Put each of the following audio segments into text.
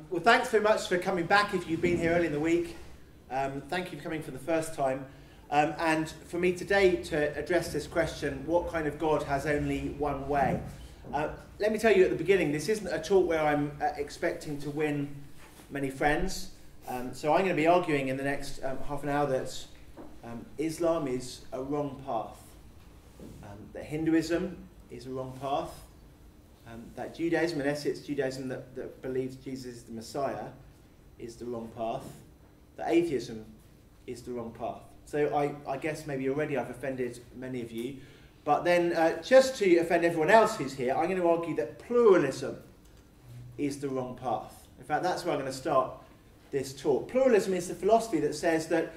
Well, thanks very much for coming back if you've been here early in the week. Thank you for coming for the first time. And for me today to address this question, what kind of God has only one way? Let me tell you at the beginning, this isn't a talk where I'm expecting to win many friends. So I'm going to be arguing in the next half an hour that Islam is a wrong path, that Hinduism is a wrong path, that Judaism, unless it's Judaism that believes Jesus is the Messiah, is the wrong path, that atheism is the wrong path. So I guess maybe already I've offended many of you, but then just to offend everyone else who's here, I'm going to argue that pluralism is the wrong path. In fact, that's where I'm going to start this talk. Pluralism is the philosophy that says that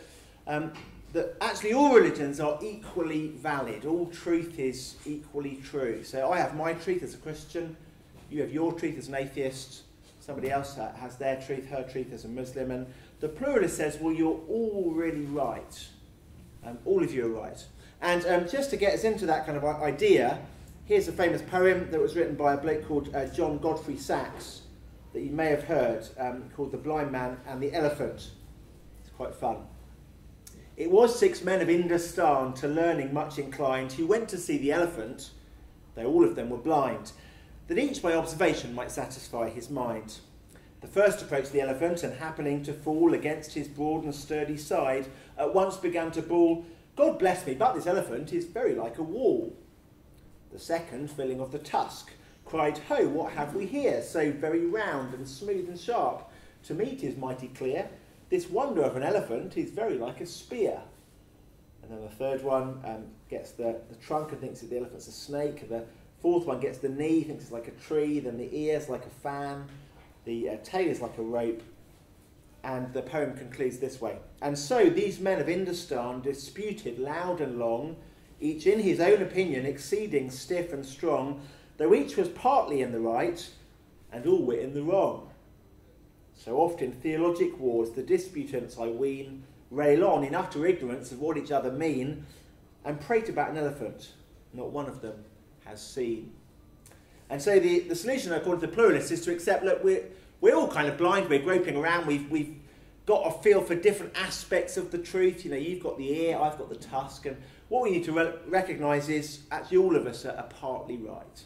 actually all religions are equally valid. All truth is equally true. So I have my truth as a Christian, you have your truth as an atheist, somebody else has their truth, her truth as a Muslim, and the pluralist says, well, you're all really right. All of you are right. And just to get us into that kind of idea, here's a famous poem that was written by a bloke called John Godfrey Saxe, that you may have heard, called The Blind Man and the Elephant. It's quite fun. It was 6 men of Indostan, to learning much inclined, who went to see the elephant, though all of them were blind, that each by observation might satisfy his mind. The first approached the elephant, and happening to fall against his broad and sturdy side, at once began to bawl, God bless me, but this elephant is very like a wall. The second, feeling of the tusk, cried, ho, what have we here, so very round and smooth and sharp? To me 'tis mighty clear, this wonder of an elephant is very like a spear. And then the third one gets the trunk and thinks that the elephant's a snake. The fourth one gets the knee, thinks it's like a tree. Then the ear's like a fan. The tail is like a rope. And the poem concludes this way. And so these men of Indostan disputed loud and long, each in his own opinion exceeding stiff and strong, though each was partly in the right, and all were in the wrong. So oft in theologic wars the disputants, I ween, rail on in utter ignorance of what each other mean, and prate about an elephant not one of them has seen. And so the solution, according to the pluralists, is to accept, look, we're all kind of blind, we're groping around, we've got a feel for different aspects of the truth. You know, you've got the ear, I've got the tusk, and what we need to recognise is actually all of us are partly right.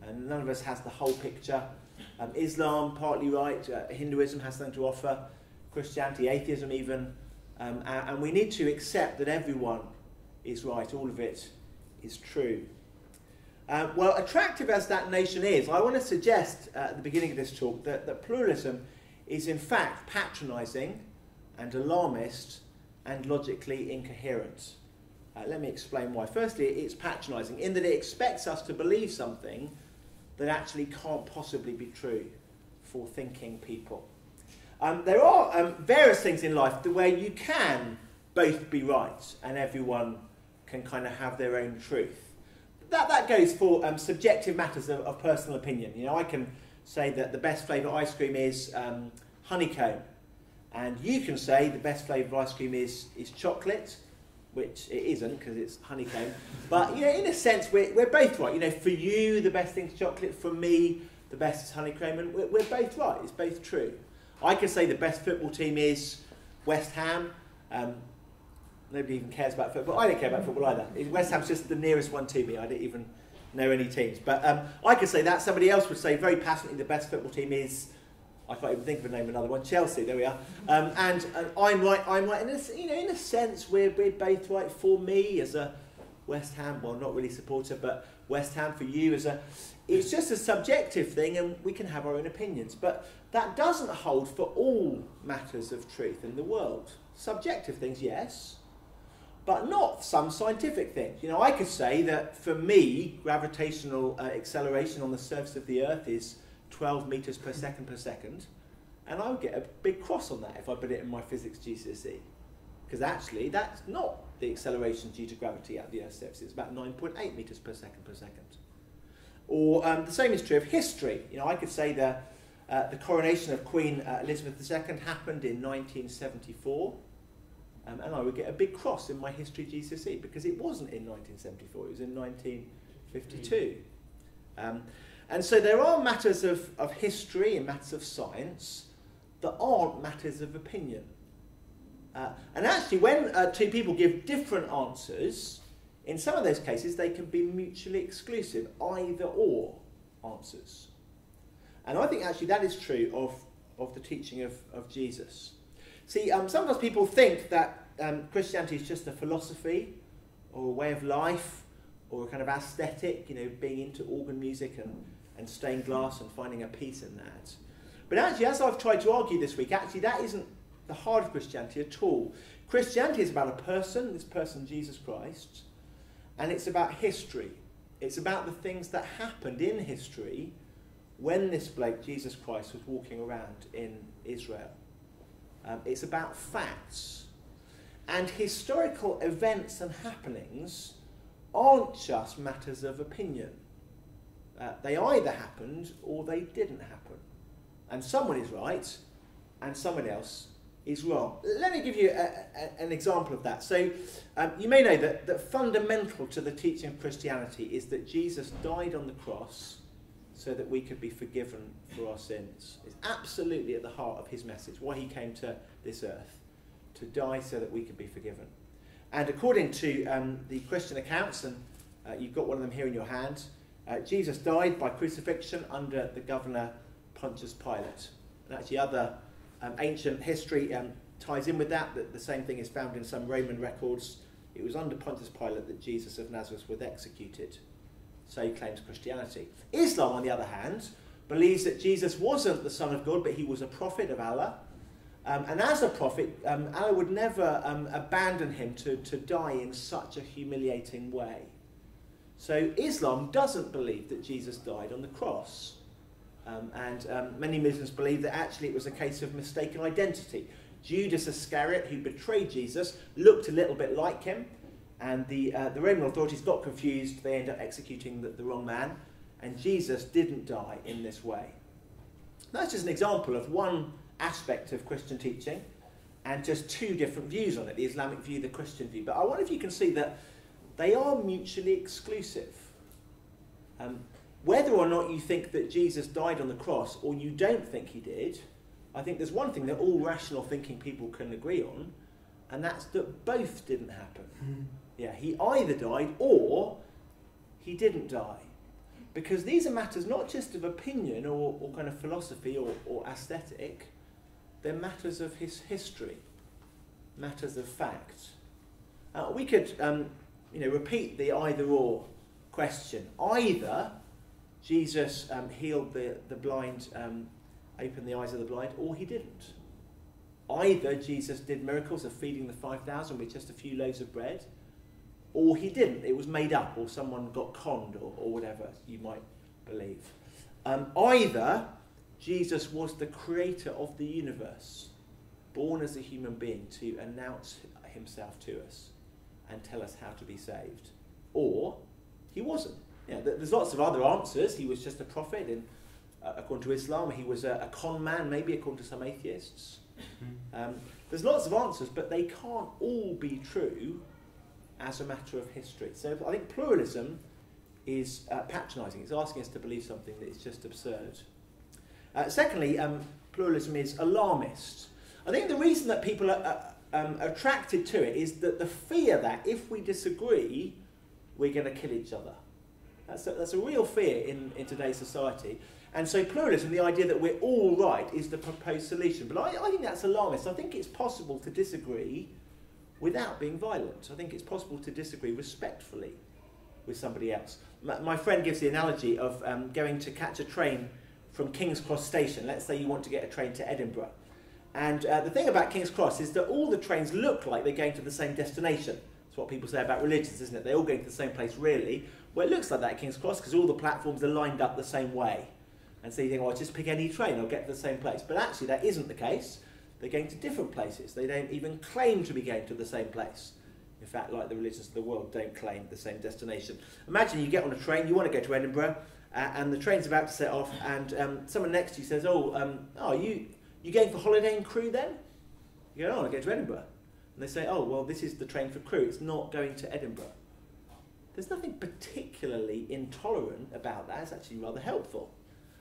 And none of us has the whole picture. Islam, partly right. Hinduism has something to offer. Christianity, atheism even. And we need to accept that everyone is right. All of it is true. Well, attractive as that nation is, I want to suggest at the beginning of this talk that pluralism is in fact patronising and alarmist and logically incoherent. Let me explain why. Firstly, it's patronising in that it expects us to believe something that actually can't possibly be true for thinking people. There are various things in life where you can both be right and everyone can kind of have their own truth. That goes for subjective matters of personal opinion. You know, I can say that the best flavour of ice cream is honeycomb, and you can say the best flavour of ice cream is chocolate, which it isn't because it's honeycomb. But you know, in a sense, we're both right. You know, for you, the best thing's chocolate. For me, the best is honeycomb, and we're both right. It's both true. I could say the best football team is West Ham. Nobody even cares about football. I don't care about football either. West Ham's just the nearest one to me. I don't even know any teams. But I could say that. Somebody else would say very passionately the best football team is, I can't even think of a name of another one, Chelsea. There we are. And I'm right. In a sense, we're both right. For me, as a West Ham, well, not really supporter, but West Ham for you it's just a subjective thing, and we can have our own opinions. But that doesn't hold for all matters of truth in the world. Subjective things, yes, but not some scientific things. You know, I could say that for me, gravitational acceleration on the surface of the Earth is 12 metres per second, and I would get a big cross on that if I put it in my physics GCSE, because actually that's not the acceleration due to gravity at the Earth's surface. It's about 9.8 metres per second. Or the same is true of history. You know, I could say the coronation of Queen Elizabeth II happened in 1974, and I would get a big cross in my history GCSE because it wasn't in 1974, it was in 1952. And so there are matters of history and matters of science that aren't matters of opinion. And actually, when two people give different answers, in some of those cases, they can be mutually exclusive, either or answers. And I think actually that is true of the teaching of Jesus. See, sometimes people think that Christianity is just a philosophy or a way of life or a kind of aesthetic, being into organ music and stained glass and finding a peace in that. But actually, as I've tried to argue this week, actually that isn't the heart of Christianity at all. Christianity is about a person, this person Jesus Christ, and it's about history. It's about the things that happened in history when this bloke, Jesus Christ, was walking around in Israel. It's about facts. And historical events and happenings aren't just matters of opinion. They either happened or they didn't happen. And someone is right and someone else is wrong. Let me give you an example of that. So you may know that fundamental to the teaching of Christianity is that Jesus died on the cross so that we could be forgiven for our sins. It's absolutely at the heart of his message, why he came to this earth, to die so that we could be forgiven. And according to the Christian accounts, and you've got one of them here in your hand, Jesus died by crucifixion under the governor Pontius Pilate. And actually other ancient history ties in with that the same thing is found in some Roman records. It was under Pontius Pilate that Jesus of Nazareth was executed. So claims Christianity. Islam, on the other hand, believes that Jesus wasn't the Son of God, but he was a prophet of Allah. And as a prophet, Allah would never abandon him to die in such a humiliating way. So Islam doesn't believe that Jesus died on the cross. And many Muslims believe that actually it was a case of mistaken identity. Judas Iscariot, who betrayed Jesus, looked a little bit like him. And the Roman authorities got confused. They ended up executing the wrong man. And Jesus didn't die in this way. That's just an example of one aspect of Christian teaching and just two different views on it, the Islamic view, the Christian view. But I wonder if you can see that they are mutually exclusive. Whether or not you think that Jesus died on the cross or you don't think he did, I think there's one thing that all rational thinking people can agree on, and that's that both didn't happen. Yeah, he either died or he didn't die. Because these are matters not just of opinion or kind of philosophy or aesthetic, they're matters of his history, matters of fact. We could repeat the either or question. Either Jesus healed the blind, opened the eyes of the blind, or he didn't. Either Jesus did miracles of feeding the 5,000 with just a few loaves of bread, or he didn't. It was made up, or someone got conned, or whatever you might believe. Either Jesus was the creator of the universe, born as a human being to announce himself to us and tell us how to be saved, or he wasn't. There's lots of other answers. He was just a prophet, and according to Islam, he was a con man, maybe according to some atheists. There's lots of answers, but they can't all be true as a matter of history. So I think pluralism is patronising. It's asking us to believe something that is just absurd. Secondly, pluralism is alarmist. I think the reason that people are attracted to it is that the fear that if we disagree, we're going to kill each other. That's a real fear in today's society. And so pluralism, the idea that we're all right, is the proposed solution. But I think that's alarmist. I think it's possible to disagree without being violent. I think it's possible to disagree respectfully with somebody else. My friend gives the analogy of going to catch a train from King's Cross Station. Let's say you want to get a train to Edinburgh. And the thing about King's Cross is that all the trains look like they're going to the same destination. That's what people say about religions, isn't it? They're all going to the same place, really. Well, it looks like that at King's Cross because all the platforms are lined up the same way. And so you think, well, just pick any train, I'll get to the same place. But actually, that isn't the case. They're going to different places. They don't even claim to be going to the same place. In fact, like the religions of the world, don't claim the same destination. Imagine you get on a train, you want to go to Edinburgh, and the train's about to set off, and someone next to you says, you going for holiday in Crewe then? You go, I want to go to Edinburgh. And they say, well, this is the train for Crewe. It's not going to Edinburgh. there's nothing particularly intolerant about that. It's actually rather helpful.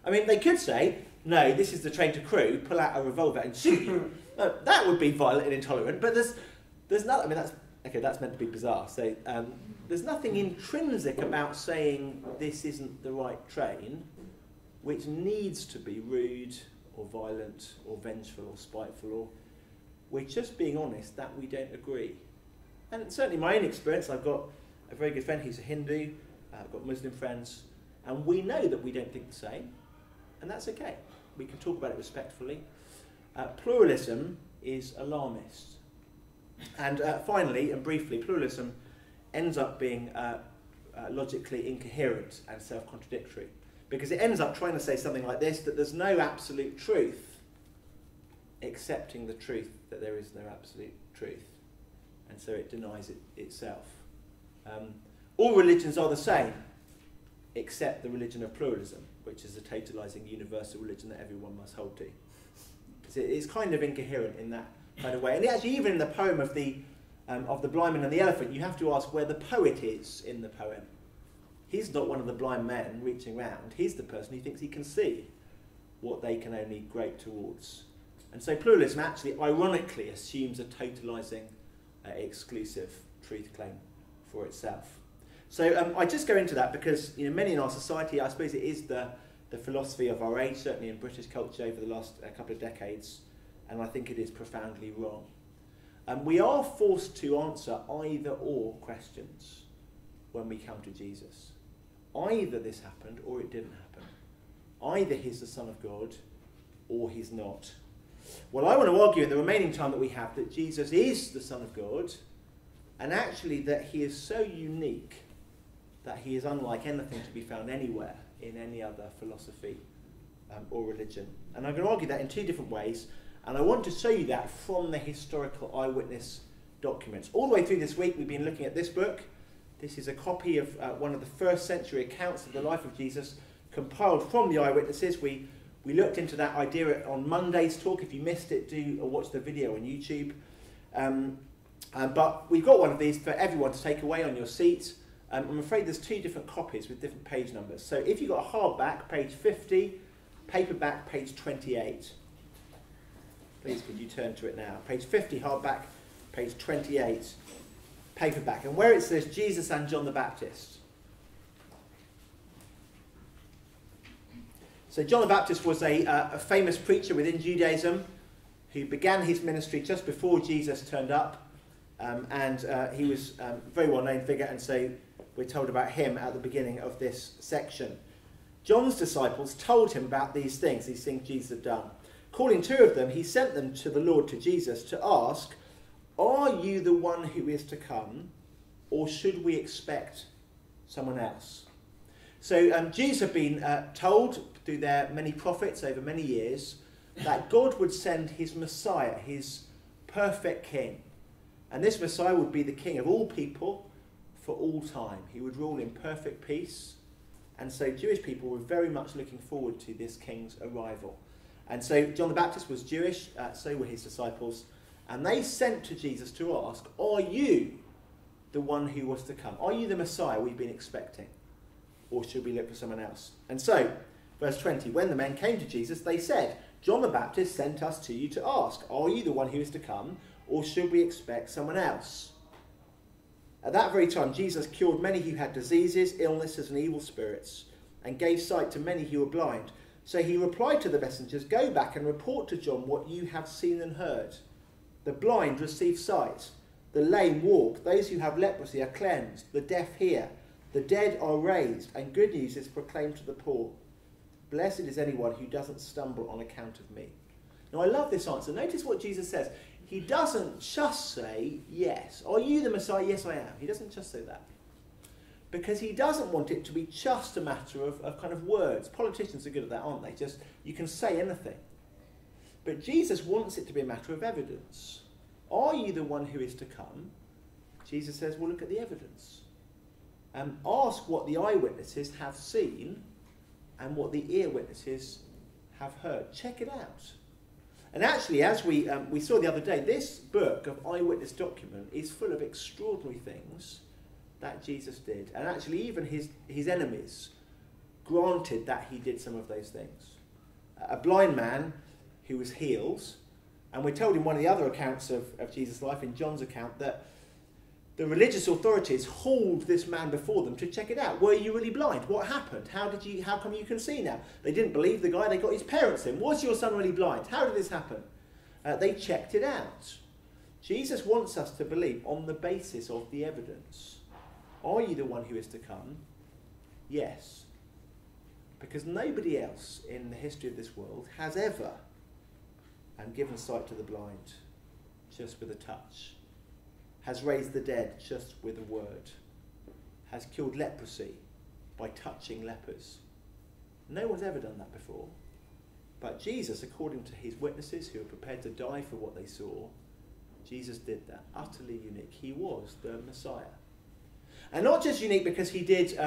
I mean, they could say, no, this is the train to Crewe, pull out a revolver and shoot you. No, that would be violent and intolerant, but there's nothing, I mean, that's meant to be bizarre. So there's nothing intrinsic about saying this isn't the right train, which needs to be rude or violent or vengeful or spiteful, or we're just being honest that we don't agree. And certainly my own experience, I've got a very good friend who's a Hindu, I've got Muslim friends, and we know that we don't think the same, and that's okay. We can talk about it respectfully. Pluralism is alarmist. And finally, and briefly, pluralism ends up being logically incoherent and self-contradictory, because it ends up trying to say something like this, that there's no absolute truth, accepting the truth that there is no absolute truth. And so it denies it itself. All religions are the same, except the religion of pluralism, which is a totalising universal religion that everyone must hold to. So it's kind of incoherent in that kind of way. And actually, even in the poem of the blind man and the elephant, you have to ask where the poet is in the poem. He's not one of the blind men reaching round. He's the person who thinks he can see what they can only grape towards. And so pluralism actually, ironically, assumes a totalising, exclusive truth claim for itself. So I just go into that because many in our society, I suppose it is the philosophy of our age, certainly in British culture over the last couple of decades, and I think it is profoundly wrong. We are forced to answer either or questions when we come to Jesus. Either this happened or it didn't happen. Either he's the Son of God or he's not. Well, I want to argue in the remaining time that we have that Jesus is the Son of God, and actually that he is so unique that he is unlike anything to be found anywhere in any other philosophy or religion. And I'm going to argue that in two different ways, and I want to show you that from the historical eyewitness documents. All the way through this week we've been looking at this book. This is a copy of one of the first century accounts of the life of Jesus compiled from the eyewitnesses. We looked into that idea on Monday's talk. If you missed it, do watch the video on YouTube. But we've got one of these for everyone to take away on your seat. I'm afraid there's two different copies with different page numbers. So if you've got a hardback, page 50, paperback, page 28. Please could you turn to it now. Page 50, hardback, page 28, paperback. And where it says Jesus and John the Baptist. So John the Baptist was a famous preacher within Judaism who began his ministry just before Jesus turned up. And he was a very well-known figure, and so we're told about him at the beginning of this section. John's disciples told him about these things Jesus had done. Calling two of them, he sent them to the Lord, to Jesus, to ask, "Are you the one who is to come, or should we expect someone else?" So Jews have been told through their many prophets over many years that God would send his Messiah, his perfect king. And this Messiah would be the king of all people for all time. He would rule in perfect peace. And so Jewish people were very much looking forward to this king's arrival. And so John the Baptist was Jewish, so were his disciples. And they sent to Jesus to ask, "Are you the one who was to come? Are you the Messiah we've been expecting? Or should we look for someone else?" And so, verse 20, when the men came to Jesus, they said, "John the Baptist sent us to you to ask, are you the one who is to come? Or should we expect someone else?" At that very time, Jesus cured many who had diseases, illnesses, and evil spirits, and gave sight to many who were blind. So he replied to the messengers, "Go back and report to John what you have seen and heard. The blind receive sight, the lame walk, those who have leprosy are cleansed, the deaf hear, the dead are raised, and good news is proclaimed to the poor. Blessed is anyone who doesn't stumble on account of me." Now I love this answer. Notice what Jesus says. He doesn't just say, "Yes, are you the Messiah?" "Yes, I am." He doesn't just say that. Because he doesn't want it to be just a matter of kind of words. Politicians are good at that, aren't they? Just, you can say anything. But Jesus wants it to be a matter of evidence. Are you the one who is to come? Jesus says, well, look at the evidence. Ask what the eyewitnesses have seen and what the ear witnesses have heard. Check it out. And actually, as we saw the other day, this book of eyewitness document is full of extraordinary things That Jesus did. And actually even his enemies granted that he did some of those things. A blind man who was healed, and we're told in one of the other accounts of Jesus' life, in John's account, that the religious authorities hauled this man before them to check it out. Were you really blind? What happened? How come you can see now? They didn't believe the guy. They got his parents in. Was your son really blind? How did this happen? They checked it out. Jesus wants us to believe on the basis of the evidence. Are you the one who is to come? Yes. Because nobody else in the history of this world has ever given sight to the blind just with a touch, has raised the dead just with a word, has killed leprosy by touching lepers. No one's ever done that before. But Jesus, according to his witnesses who were prepared to die for what they saw, Jesus did that. Utterly unique. He was the Messiah. And not just unique because he did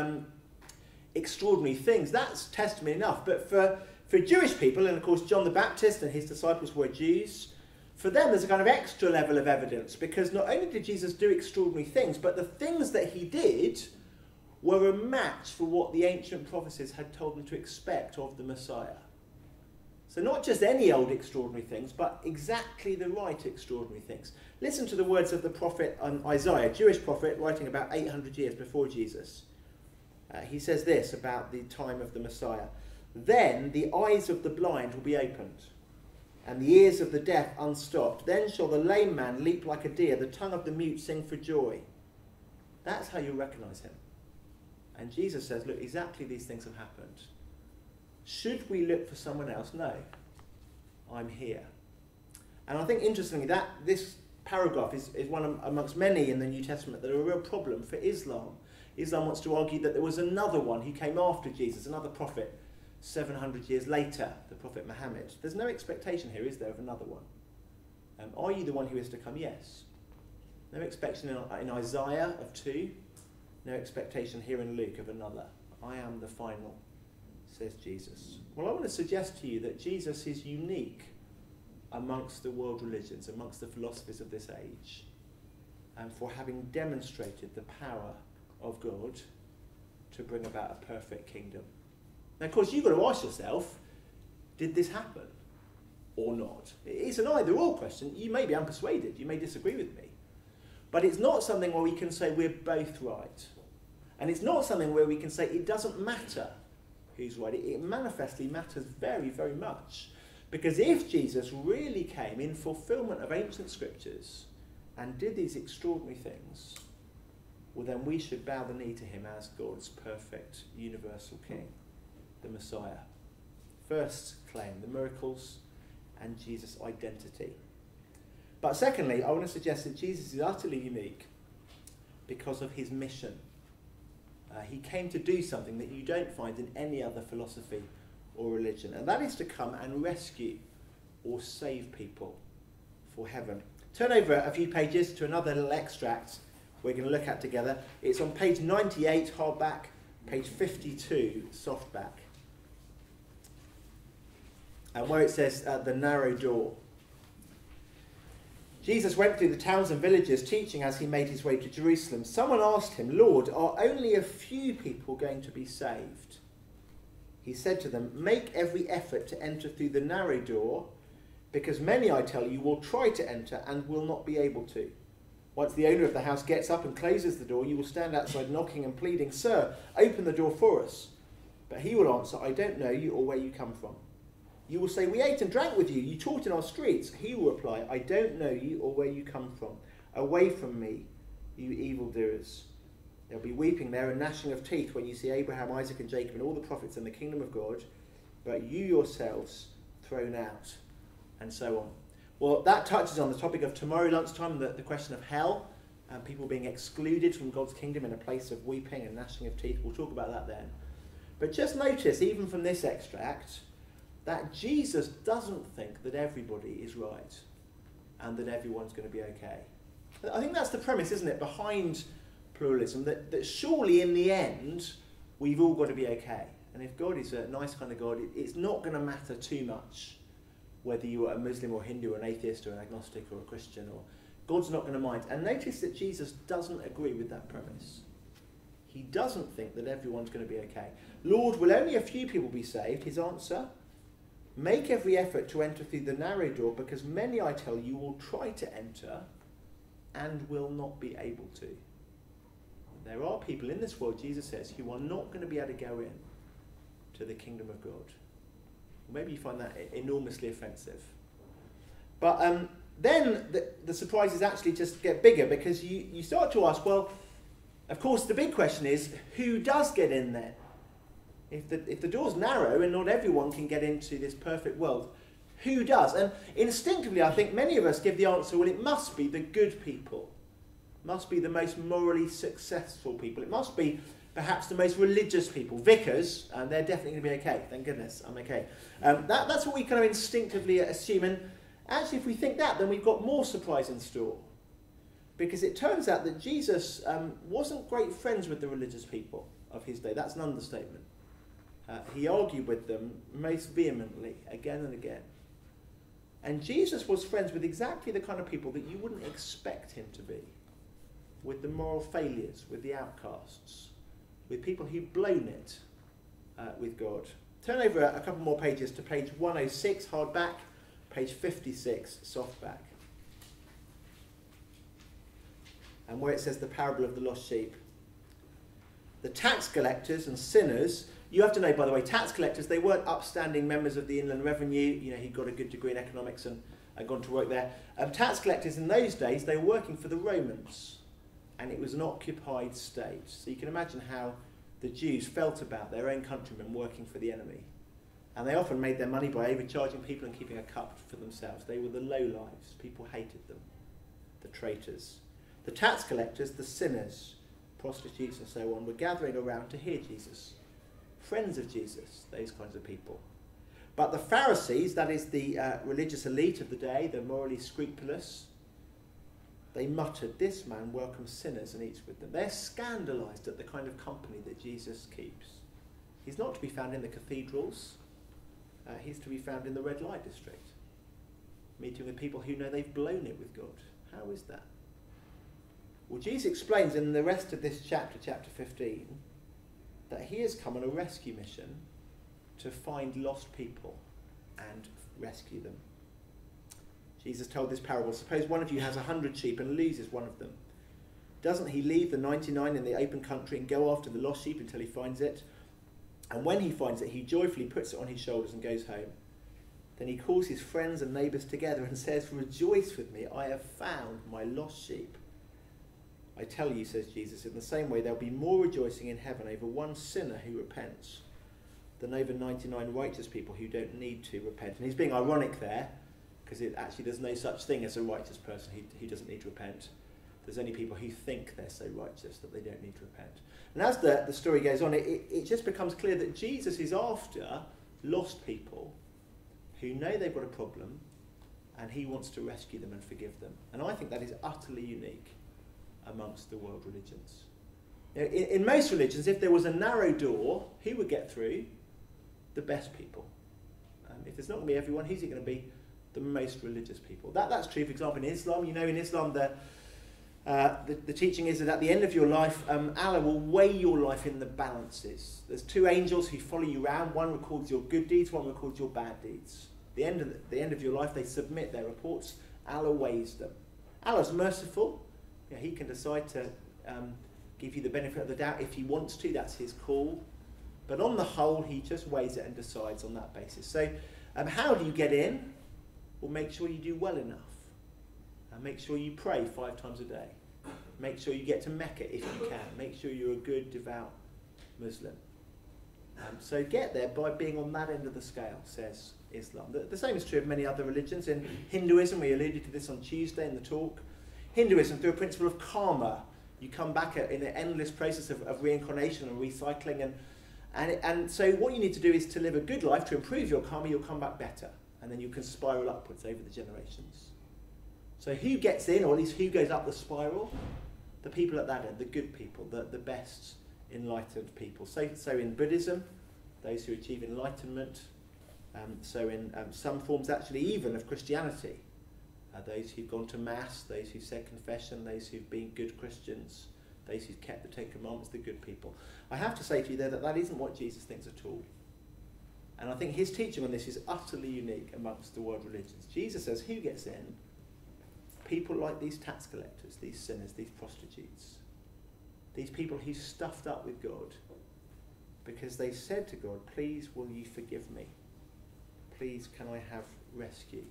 extraordinary things. That's testimony enough. But for Jewish people, and of course John the Baptist and his disciples were Jews, for them there's a kind of extra level of evidence, because not only did Jesus do extraordinary things, but the things that he did were a match for what the ancient prophecies had told them to expect of the Messiah. So not just any old extraordinary things, but exactly the right extraordinary things. Listen to the words of the prophet Isaiah, Jewish prophet, writing about 800 years before Jesus. He says this about the time of the Messiah. Then the eyes of the blind will be opened, and the ears of the deaf unstopped. Then shall the lame man leap like a deer, the tongue of the mute sing for joy. That's how you recognise him. And Jesus says, look, exactly these things have happened. Should we look for someone else? No. I'm here. And I think, interestingly, that this paragraph is one amongst many in the New Testament that are a real problem for Islam. Islam wants to argue that there was another one who came after Jesus, another prophet, 700 years later, the Prophet Muhammad. There's no expectation here, is there, of another one? Are you the one who is to come? Yes. No expectation in Isaiah of two. No expectation here in Luke of another. I am the final, says Jesus. Well, I want to suggest to you that Jesus is unique amongst the world religions, amongst the philosophies of this age, and for having demonstrated the power of God to bring about a perfect kingdom. Now, of course, you've got to ask yourself, did this happen or not? It's an either-or question. You may be unpersuaded. You may disagree with me. But it's not something where we can say we're both right. And it's not something where we can say it doesn't matter who's right. It manifestly matters very, very much. Because if Jesus really came in fulfillment of ancient scriptures and did these extraordinary things, well, then we should bow the knee to him as God's perfect universal king, the Messiah. First claim, the miracles and Jesus' identity. But secondly, I want to suggest that Jesus is utterly unique because of his mission. He came to do something that you don't find in any other philosophy or religion, and that is to come and rescue or save people for heaven. Turn over a few pages to another little extract we're going to look at together. It's on page 98, hardback, page 52, softback, and where it says, the narrow door. Jesus went through the towns and villages, teaching as he made his way to Jerusalem. Someone asked him, Lord, are only a few people going to be saved? He said to them, make every effort to enter through the narrow door, because many, I tell you, will try to enter and will not be able to. Once the owner of the house gets up and closes the door, you will stand outside knocking and pleading, Sir, open the door for us. But he will answer, I don't know you or where you come from. You will say, we ate and drank with you, you taught in our streets. He will reply, I don't know you or where you come from. Away from me, you evildoers. There'll be weeping there and gnashing of teeth when you see Abraham, Isaac and Jacob and all the prophets in the kingdom of God, but you yourselves thrown out, and so on. Well, that touches on the topic of tomorrow lunchtime, the question of hell, and people being excluded from God's kingdom in a place of weeping and gnashing of teeth. We'll talk about that then. But just notice, even from this extract, that Jesus doesn't think that everybody is right and that everyone's going to be okay. I think that's the premise, isn't it, behind pluralism, that surely in the end we've all got to be okay. And if God is a nice kind of God, it's not going to matter too much whether you are a Muslim or Hindu or an atheist or an agnostic or a Christian. Or God's not going to mind. And notice that Jesus doesn't agree with that premise. He doesn't think that everyone's going to be okay. Lord, will only a few people be saved? His answer, make every effort to enter through the narrow door, because many, I tell you, will try to enter and will not be able to. There are people in this world, Jesus says, who are not going to be able to go in to the kingdom of God. Maybe you find that enormously offensive. But then the surprises actually just get bigger, because you start to ask, well, of course, the big question is, who does get in there? If the door's narrow and not everyone can get into this perfect world, who does? And instinctively, I think many of us give the answer, well, it must be the good people. It must be the most morally successful people. It must be perhaps the most religious people. Vicars, and they're definitely going to be okay. Thank goodness, I'm okay. That's what we kind of instinctively assume. And actually, if we think that, then we've got more surprise in store. Because it turns out that Jesus wasn't great friends with the religious people of his day. That's an understatement. He argued with them most vehemently, again and again. And Jesus was friends with exactly the kind of people that you wouldn't expect him to be. With the moral failures, with the outcasts, with people who've blown it with God. Turn over a couple more pages to page 106, hardback, page 56, softback. And where it says the parable of the lost sheep. The tax collectors and sinners, you have to know, by the way, tax collectors, they weren't upstanding members of the Inland Revenue. You know, he got a good degree in economics and gone to work there. Tax collectors in those days, they were working for the Romans. And it was an occupied state. So you can imagine how the Jews felt about their own countrymen working for the enemy. And they often made their money by overcharging people and keeping a cut for themselves. They were the lowlifes. People hated them. The traitors. The tax collectors, the sinners, prostitutes and so on, were gathering around to hear Jesus. Friends of Jesus, those kinds of people. But the Pharisees, that is the religious elite of the day, the morally scrupulous, they muttered, this man welcomes sinners and eats with them. They're scandalised at the kind of company that Jesus keeps. He's not to be found in the cathedrals. He's to be found in the red light district, meeting with people who know they've blown it with God. How is that? Well, Jesus explains in the rest of this chapter, chapter 15, that he has come on a rescue mission to find lost people and rescue them. Jesus told this parable, suppose one of you has 100 sheep and loses one of them. Doesn't he leave the 99 in the open country and go after the lost sheep until he finds it? And when he finds it, he joyfully puts it on his shoulders and goes home. Then he calls his friends and neighbours together and says, rejoice with me, I have found my lost sheep. I tell you, says Jesus, in the same way there'll be more rejoicing in heaven over one sinner who repents than over 99 righteous people who don't need to repent. And he's being ironic there, because there's no such thing as a righteous person who doesn't need to repent. There's only people who think they're so righteous that they don't need to repent. And as the story goes on, it just becomes clear that Jesus is after lost people who know they've got a problem, and he wants to rescue them and forgive them. And I think that is utterly unique amongst the world religions. You know, in most religions, if there was a narrow door, who would get through? The best people. If there's not going to be everyone, who's it going to be? The most religious people. That's true, for example, in Islam. You know, in Islam, the teaching is that at the end of your life, Allah will weigh your life in the balances. There's two angels who follow you around. One records your good deeds, one records your bad deeds. The end of your life, they submit their reports. Allah weighs them. Allah's merciful. You know, he can decide to give you the benefit of the doubt if he wants to. That's his call. But on the whole, he just weighs it and decides on that basis. So how do you get in? Well, make sure you do well enough. Make sure you pray 5 times a day. Make sure you get to Mecca if you can. Make sure you're a good, devout Muslim. So get there by being on that end of the scale, says Islam. The same is true of many other religions. In Hinduism, we alluded to this on Tuesday in the talk. Hinduism, through a principle of karma, you come back in an endless process of reincarnation and recycling. And so what you need to do is to live a good life, to improve your karma, you'll come back better. And then you can spiral upwards over the generations. So who gets in, or at least who goes up the spiral? The people at that end, the good people, the best enlightened people. So in Buddhism, those who achieve enlightenment. So in some forms actually even of Christianity, those who've gone to Mass, those who've said confession, those who've been good Christians, Those who kept the Ten Commandments, the good people. I have to say to you there that that isn't what Jesus thinks at all. And I think his teaching on this is utterly unique amongst the world religions. Jesus says, who gets in? People like these tax collectors, these sinners, these prostitutes. These people who stuffed up with God because they said to God, please will you forgive me? Please can I have rescue?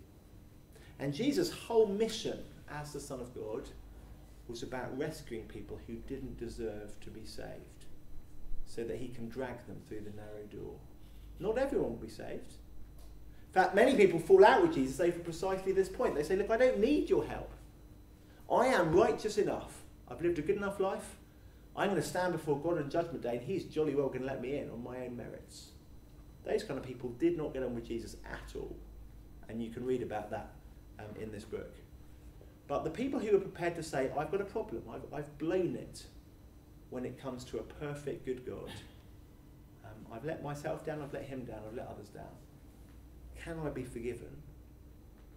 And Jesus' whole mission as the Son of God was about rescuing people who didn't deserve to be saved so that he can drag them through the narrow door. Not everyone will be saved. In fact, many people fall out with Jesus over precisely this point. They say, look, I don't need your help. I am righteous enough. I've lived a good enough life. I'm going to stand before God on Judgment Day and he's jolly well going to let me in on my own merits. Those kind of people did not get on with Jesus at all. And you can read about that in this book. But the people who are prepared to say, I've got a problem, I've blown it when it comes to a perfect good God. I've let myself down, I've let him down, I've let others down. Can I be forgiven?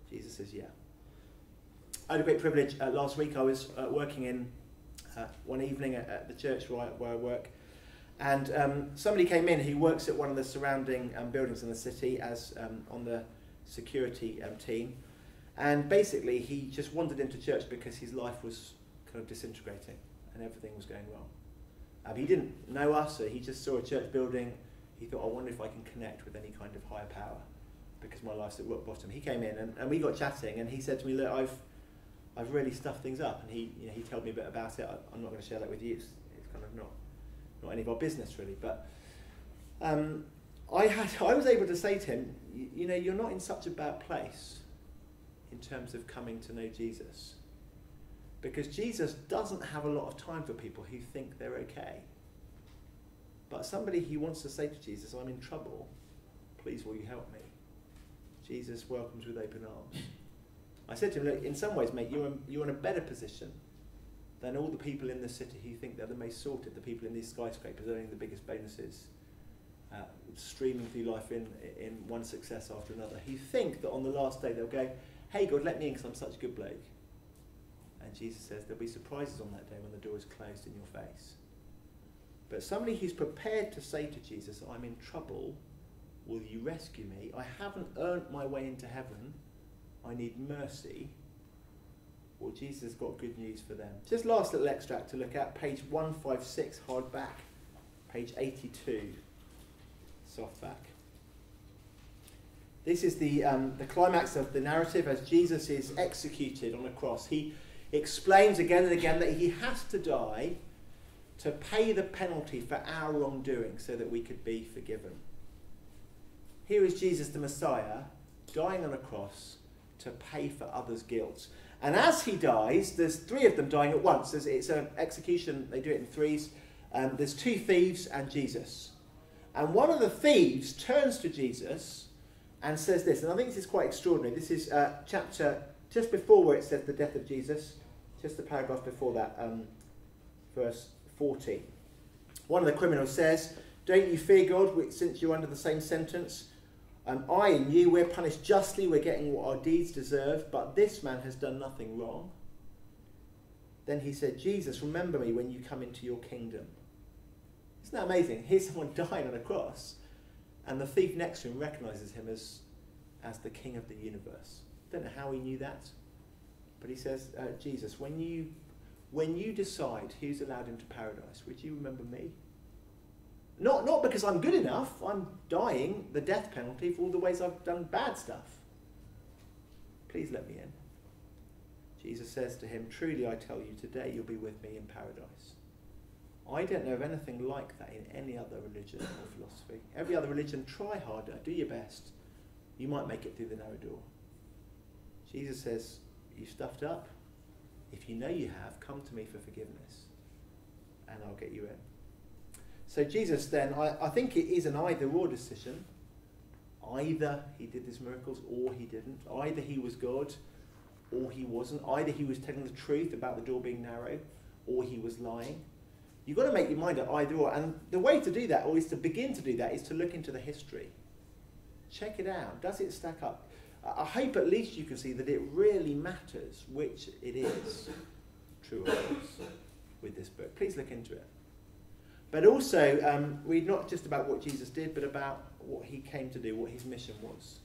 Jesus says, yeah. I had a great privilege last week. I was working in one evening at the church where I work, and somebody came in who works at one of the surrounding buildings in the city as on the security team, and basically he just wandered into church because his life was kind of disintegrating and everything was going wrong. He didn't know us, so he just saw a church building. He thought, I wonder if I can connect with any kind of higher power because my life's at rock bottom. He came in and we got chatting, and he said to me, look, I've really stuffed things up, and he told me a bit about it. I'm not going to share that with you. It's kind of not any of our business really. But I was able to say to him, you're not in such a bad place in terms of coming to know Jesus, because Jesus doesn't have a lot of time for people who think they're okay. But somebody who wants to say to Jesus, I'm in trouble, please will you help me? Jesus welcomes with open arms. I said to him, look, in some ways, mate, you're in a better position than all the people in the city who think they're the most sorted, the people in these skyscrapers earning the biggest bonuses, streaming through life in one success after another, who think that on the last day they'll go, hey God, let me in because I'm such a good bloke. And Jesus says there'll be surprises on that day when the door is closed in your face. But somebody who's prepared to say to Jesus, I'm in trouble, will you rescue me? I haven't earned my way into heaven. I need mercy. Well, Jesus has got good news for them. Just last little extract to look at, page 156, hardback, page 82, softback. This is the climax of the narrative as Jesus is executed on a cross. He explains again and again that he has to die to pay the penalty for our wrongdoing so that we could be forgiven. Here is Jesus the Messiah dying on a cross to pay for others' guilt. And as he dies, there's three of them dying at once. It's an execution, they do it in threes. There's two thieves and Jesus. And one of the thieves turns to Jesus and says this, and I think this is quite extraordinary. This is chapter just before where it says the death of Jesus, just the paragraph before that, verse 40. One of the criminals says, don't you fear God since you're under the same sentence? I and you, we're punished justly, we're getting what our deeds deserve, but this man has done nothing wrong. Then he said, Jesus, remember me when you come into your kingdom. Isn't that amazing? Here's someone dying on a cross, and the thief next to him recognises him as the king of the universe. Don't know how he knew that, but he says, Jesus, when you decide who's allowed into paradise, would you remember me? Not because I'm good enough, I'm dying the death penalty for all the ways I've done bad stuff. Please let me in. Jesus says to him, truly I tell you, today you'll be with me in paradise. I don't know of anything like that in any other religion or philosophy. Every other religion, try harder, do your best. You might make it through the narrow door. Jesus says, you stuffed up? If you know you have, come to me for forgiveness and I'll get you in. So Jesus then, I think it is an either-or decision. Either he did these miracles or he didn't. Either he was God or he wasn't. Either he was telling the truth about the door being narrow or he was lying. You've got to make your mind up either or. And the way to do that, or is to begin to do that, is to look into the history. Check it out. Does it stack up? I hope at least you can see that it really matters which it is, true or false. with this book. Please look into it. But also, read not just about what Jesus did, but about what he came to do, what his mission was,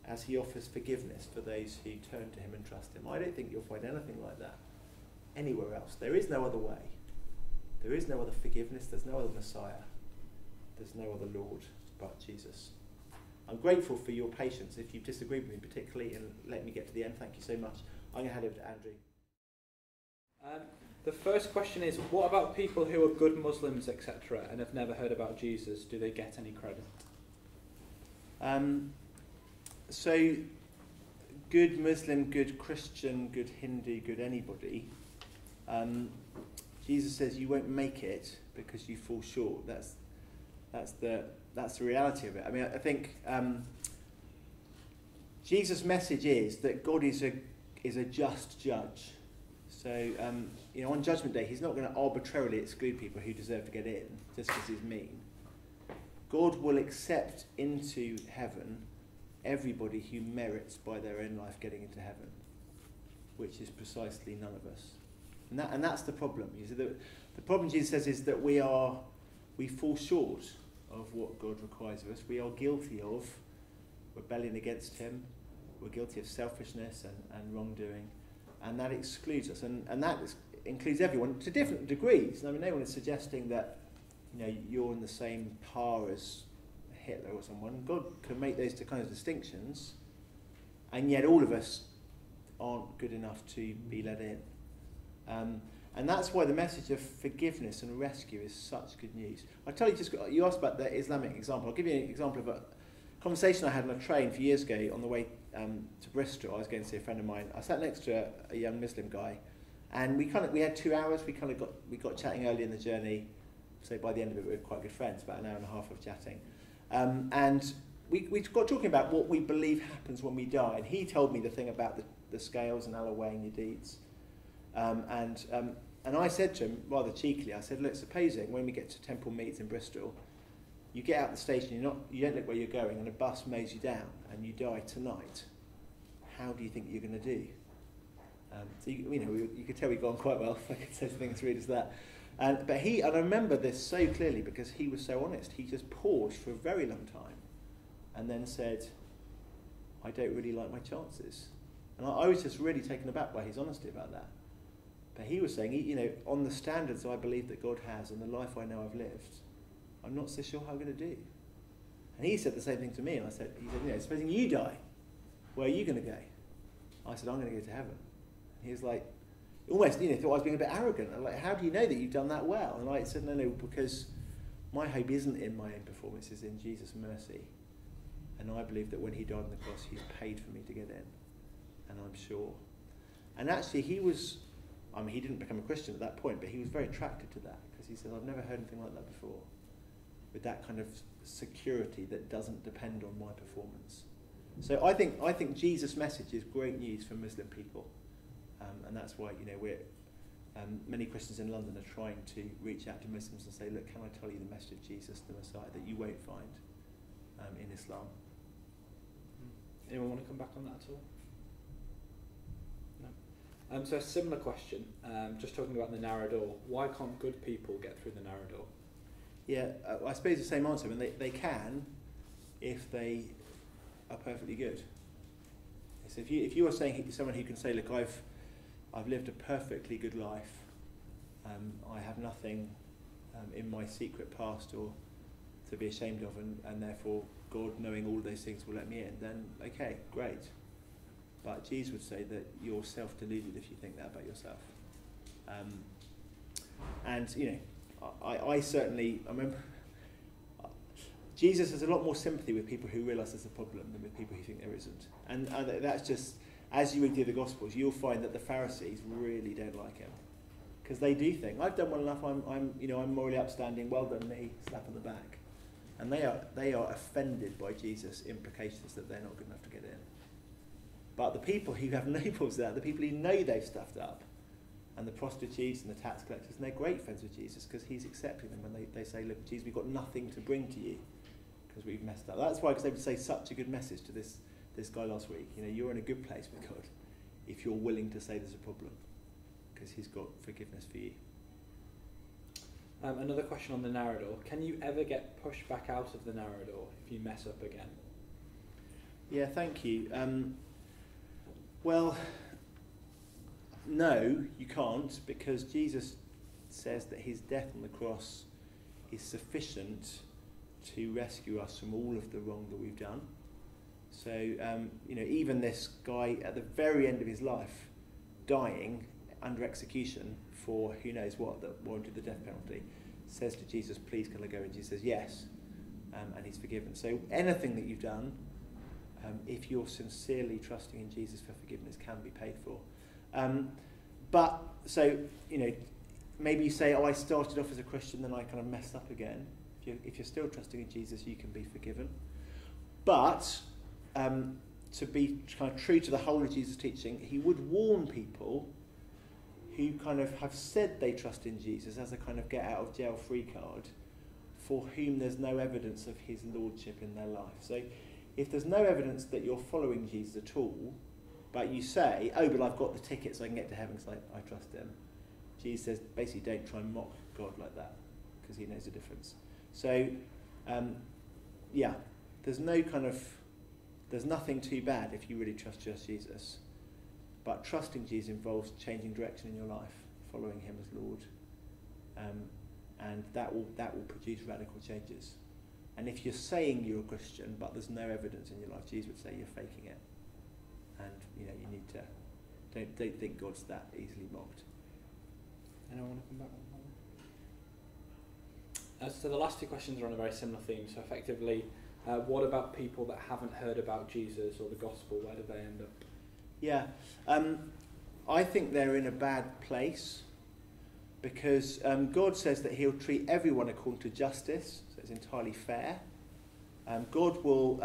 as he offers forgiveness for those who turn to him and trust him. I don't think you'll find anything like that anywhere else. There is no other way. There is no other forgiveness. There's no other Messiah. There's no other Lord but Jesus. I'm grateful for your patience. If you disagreed with me particularly and let me get to the end, thank you so much. I'm going to hand over to Andrew. The first question is, what about people who are good Muslims, etc., and have never heard about Jesus? Do they get any credit? So, good Muslim, good Christian, good Hindu, good anybody, Jesus says you won't make it because you fall short. That's the reality of it. I mean, I think Jesus' message is that God is a just judge. So, on Judgment Day, he's not going to arbitrarily exclude people who deserve to get in just because he's mean. God will accept into heaven everybody who merits by their own life getting into heaven, which is precisely none of us. And that's the problem. You see, the problem, Jesus says, is that we fall short of what God requires of us. We are guilty of rebellion against him. We're guilty of selfishness and wrongdoing. And that excludes us. And that includes everyone to different degrees. I mean, no one is suggesting that you're in the same par as Hitler or someone. God can make those kind of distinctions. And yet all of us aren't good enough to be let in. And that's why the message of forgiveness and rescue is such good news. I'll tell you, you asked about the Islamic example. I'll give you an example of a conversation I had on a train a few years ago on the way to Bristol. I was going to see a friend of mine. I sat next to a young Muslim guy, and we had 2 hours. We got chatting early in the journey. So by the end of it, we were quite good friends. About an hour and a half of chatting, and we got talking about what we believe happens when we die. And he told me the thing about the scales and Allah weighing your deeds. And I said to him, rather cheekily, I said, look, supposing when we get to Temple Meads in Bristol, you get out the station, you don't look where you're going, and a bus mows you down, and you die tonight, how do you think you're going to do? So you could tell we'd gone quite well, if I could say something as rude as that. But I remember this so clearly because he was so honest. He just paused for a very long time, and then said, I don't really like my chances. And I was just really taken aback by his honesty about that. But he was saying, on the standards I believe that God has and the life I know I've lived, I'm not so sure how I'm going to do. And he said the same thing to me. And he said, supposing you die, where are you going to go? I said, I'm going to go to heaven. And he was like, almost, thought I was being a bit arrogant. I'm like, how do you know that you've done that well? And I said, no, because my hope isn't in my own performance, it's in Jesus' mercy. And I believe that when he died on the cross, he's paid for me to get in. And I'm sure. And actually, he didn't become a Christian at that point, but he was very attracted to that because he said, I've never heard anything like that before, with that kind of security that doesn't depend on my performance. So I think Jesus' message is great news for Muslim people, and that's why we're many Christians in London are trying to reach out to Muslims and say, look, can I tell you the message of Jesus, the Messiah, that you won't find in Islam? Anyone want to come back on that at all? So a similar question, just talking about the narrow door. Why can't good people get through the narrow door? Yeah, I suppose the same answer. I mean, they can if they are perfectly good. So if you are saying someone who can say, look, I've lived a perfectly good life, I have nothing in my secret past or to be ashamed of, and therefore God, knowing all those things, will let me in, then okay, great. But Jesus would say that you're self-deluded if you think that about yourself. I certainly, I remember, Jesus has a lot more sympathy with people who realise there's a problem than with people who think there isn't. And that's just, as you read through the Gospels, you'll find that the Pharisees really don't like him. Because they do think, I've done well enough, I'm morally upstanding, well done me, slap on the back. And they are offended by Jesus' implications that they're not good enough to get in. But the people who have no problems with that, the people who know they've stuffed up, and the prostitutes and the tax collectors, and they're great friends with Jesus because he's accepting them when they say, look, Jesus, we've got nothing to bring to you because we've messed up. That's why, because they would say such a good message to this guy last week. You're in a good place with God if you're willing to say there's a problem because he's got forgiveness for you. Another question on the narrow door. Can you ever get pushed back out of the narrow door if you mess up again? Yeah, thank you. Well, no, you can't, because Jesus says that his death on the cross is sufficient to rescue us from all of the wrong that we've done. So, even this guy at the very end of his life, dying under execution for who knows what, that warranted the death penalty, says to Jesus, please can I go? And Jesus says yes, and he's forgiven. So anything that you've done, if you're sincerely trusting in Jesus for forgiveness, can be paid for. Maybe you say, I started off as a Christian, then I kind of messed up again. If you're still trusting in Jesus, you can be forgiven. But to be kind of true to the whole of Jesus' teaching, he would warn people who kind of have said they trust in Jesus as a kind of get-out-of-jail-free card, for whom there's no evidence of his lordship in their life. So if there's no evidence that you're following Jesus at all, but you say, oh, but I've got the ticket so I can get to heaven because I trust him, Jesus says, basically, don't try and mock God like that, because he knows the difference. So, there's nothing too bad if you really trust just Jesus. But trusting Jesus involves changing direction in your life, following him as Lord. And that will produce radical changes. And if you're saying you're a Christian, but there's no evidence in your life, Jesus would say you're faking it. And, you need to, don't think God's that easily mocked. Anyone want to come back on that? So the last two questions are on a very similar theme. So effectively, what about people that haven't heard about Jesus or the gospel? Where do they end up? Yeah, I think they're in a bad place, because God says that he'll treat everyone according to justice, so it's entirely fair. God will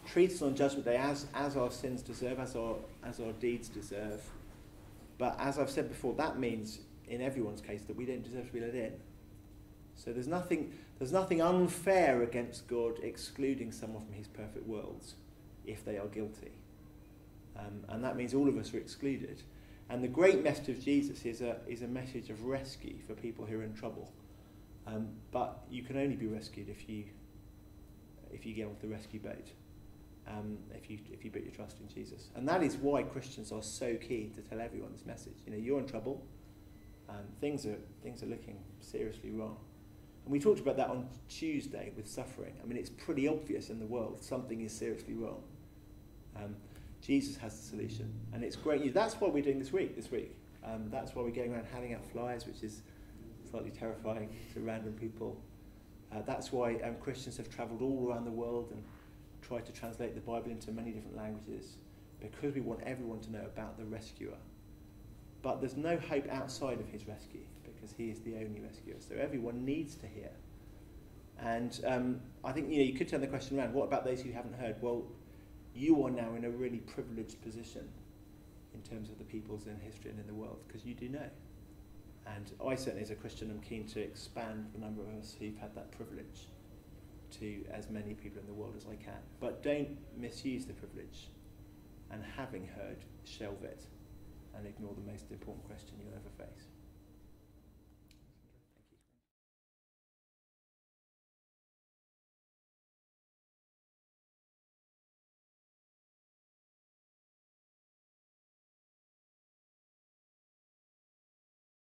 treat us on Judgment Day as our sins deserve, as our deeds deserve. But as I've said before, that means in everyone's case that we don't deserve to be let in. So there's nothing unfair against God excluding someone from his perfect world if they are guilty. And that means all of us are excluded. And the great message of Jesus is a message of rescue for people who are in trouble. But you can only be rescued if you get onto the rescue boat. If you put your trust in Jesus. And that is why Christians are so keen to tell everyone this message. You're in trouble. Things are looking seriously wrong. And we talked about that on Tuesday with suffering. I mean, it's pretty obvious in the world something is seriously wrong. Jesus has the solution, and it's great news. That's what we're doing this week. That's why we're going around handing out flyers, which is slightly terrifying to random people. That's why Christians have travelled all around the world and tried to translate the Bible into many different languages, because we want everyone to know about the rescuer. But there's no hope outside of his rescue, because he is the only rescuer. So everyone needs to hear. And I think you could turn the question around. What about those who haven't heard? Well, you are now in a really privileged position in terms of the peoples in history and in the world, because you do know. And I certainly, as a Christian, am keen to expand the number of us who've had that privilege to as many people in the world as I can. But don't misuse the privilege, and having heard, shelve it, and ignore the most important question you'll ever face.